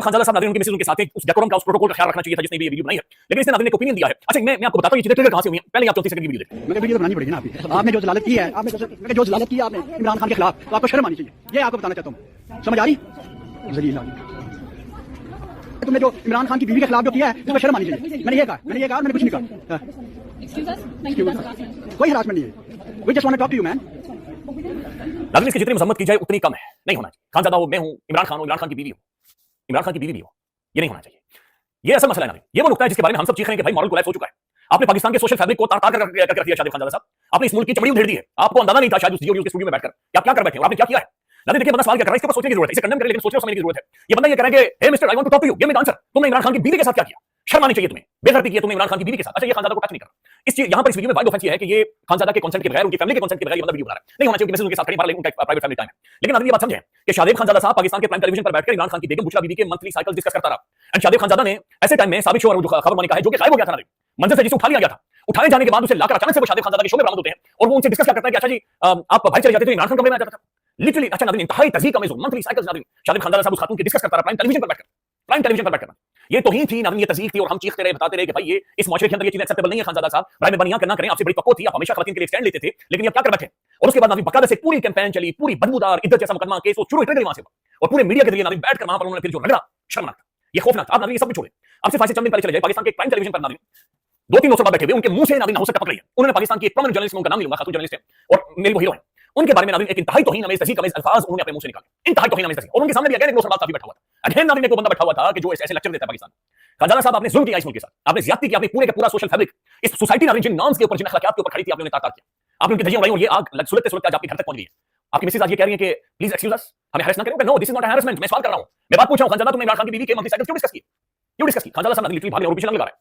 खानजादा साहब नाज़रीन उनकी मिसेज उनके साथ थे, उस डेकोरम का उस प्रोटोकॉल का ख्याल रखना चाहिए था जिसने भी ये वीडियो बनाई है, लेकिन इसने नाज़रीन ने एक ओपिनियन दिया है। अच्छा मैं आपको बताता हूं ये चीजें ट्रिगर कहां से हुई हैं, पहले आप 34 सेकंड की वीडियो देखिए। मैंने वीडियो तो बनानी पड़ेगी ना आपने जो जलालत की है, आपने जो जलालत की है आपने इमरान खान के खिलाफ, तो आपको शर्म आनी चाहिए। ये आपको बताना चाहता हूं, समझ आ रही? जलील आदमी तुमने जो इमरान खान की बीवी के खिलाफ जो किया है तुम्हें शर्म आनी चाहिए। मैंने ये कहा, मैंने कुछ नहीं कहा। कोई हरासमेंट नहीं है। We just want to talk to you man. नाज़रीन इसकी जितनी मजम्मत की जाए उतनी कम है, नहीं होना चाहिए। खानजादा हो, मैं हूं, इमरान खान हो, इमरान खान की बीवी हो, इमरान खान की बीवी भी हो, ये नहीं होना चाहिए। ये असल मसला है नाज़रीन, ये वो नुकता है जिसके बारे में हम सब चीख रहे हैं कि भाई मॉरल कोलैप्स हो चुका है। आपने पाकिस्तान के सोशल फैब्रिक को तार-तार कर रख दिया शादिब खानजादा साहब। आपने इस मुल्क की चमड़ी उधेड़ दी है। आपको अंदाजा नहीं था शायद उस जियो के स्टूडियो में बैठकर कि आप क्या कर बैठे हो, आपने क्या किया है। नाज़रीन देखिए बंदा सवाल क्या कर रहा है, इसके ऊपर सोचने की जरूरत है, इसे कंडेम करें लेकिन सोचने समझने की जरूरत है। ये बंदा ये कह रहा है कि hey mister I want to talk to you, give me the answer. तुमने इमरान खान की बीवी के साथ क्या किया? शर्म आनी चाहिए तुम्हें, बेइज्जती की है तुमने इमरान खान की बीवी के साथ। अच्छा ये खानजादा को टच नहीं कर रहा। इस चीज यहां पर इस वीडियो में वाइड ऑफेंस ये है कि ये खानजादा के कंसेंट के बगैर, उनकी फैमिली के कंसेंट के बगैर ये बंदा वीडियो बना रहा है। नहीं होना चाहिए कि मिसेज उनके साथ खड़ी बाहर, लेकिन उनका प्राइवेट फैमिली टाइम है। लेकिन नाज़रीन ये बात समझें कि शादिब खानजादा साहब पाकिस्तान के प्राइम टेलीविजन पर बैठकर इमरान खान की बेगम बुशरा बीबी के मंथली साइकिल डिस्कस करता रहा। एंड शादिब खानजादा ने ऐसे टाइम में साबित शो और खबर बनी का है जो कि गायब हो गया था नाज़रीन, मंजिल से जिसे उठा लिया गया था। उठाए जाने के बाद उसे लाकर अचानक से वो शादिब खानजादा के शो में बरामद होते हैं और वो उनसे डिस्कस क्या करता है कि अच्छा जी आप भाई चले जाते तो इमरान खान कमरे में आ जाता था। लिटरली अच्छा नाज़रीन इंतहाई तहज़ीब का मौजूद मंथली साइकिल्स नाज़रीन शादिब खानजादा साहब उस खातून की डिस्कस करता रहा प्राइम टेलीविजन पर बैठकर। ये तौहीन थी नाज़रीन, ये तज़ीक़ थी और हम चीखते रहे, बताते रहे कि भाई ये इस माशरे के अंदर ये चीज़ एक्सेप्टेबल नहीं है। खानजादा साहब राय में बनियां करना करें, आपसे बड़ी पक्को थी, आप हमेशा ख़वातीन के लिए स्टैंड लेते थे, लेकिन ये क्या कर बैठे। और उसके बाद नाज़रीन बकायदा से पूरी कैंपेन चली, पूरी बदबूदार इज्जत जैसा मुकदमा केस वो शुरू ट्रिगर वहां से और पूरे मीडिया के जरिए नाज़रीन बैठकर वहां पर उन्होंने फिर जो रगड़ा, शर्मनाक था, ये खौफनाक था। आप नाज़रीन ये सब छोड़ें, अब सिर्फ ऐसे चंद दिन पहले चले जाए पाकिस्तान के प्राइम टेलीविजन पर नाज़रीन 2-3 दोस्त बैठे हुए, उनके मुंह से नाज़रीन नाहुसत टपक रही है। उन्होंने पाकिस्तान की एक प्रोमिनेंट जर्नलिस्ट, उनका नाम नहीं लूंगा, खातून जर्नलिस्ट है और मेरी वो हीरो है, उनके बारे में नाज़रीन एक इंतहाई तौहीन अमेज़ तहज़ीब अल्फाज उन्होंने अपने मुंह से निकाले, इंतहाई तौहीन अमेज़ तहज़ीब। और उनके सामने भी अगेन एक दोस्त साहब बैठा हुआ था, अगेन नाज़रीन एक बंदा बैठा हुआ था कि जो ऐसे लेक्चर देता है पाकिस्तान। खानजादा साहब आपने जुल्म किया इस मुल्क के साथ, आपने ज़्यादती की, आपने पूरे का पूरा सोशल फैब्रिक इस सोसाइटी नाज़रीन जिन नॉर्म्स के ऊपर, जिन अखलाकियात के ऊपर खड़ी थी, आपने उन्हें तार-तार किया। आपने उनकी धज्जियां उड़ाई और ये आग सुलगते-सुलगते आज आपके घर तक पहुंच गई है। आपकी मिसेज आज ये कह रही है कि प्लीज एक्सक्यूज अस, हमें हैरेस ना करें। No this is not a harassment. मैं सवाल कर रहा हूं, मैं बात पूछ रहा हूं। खानजादा तुमने इमरान खान की बीवी के मंथली साइकिल क्यों डिस्कस की? खानजादा साहब लिटरली भाग रहे और पीछे लगा रहा है।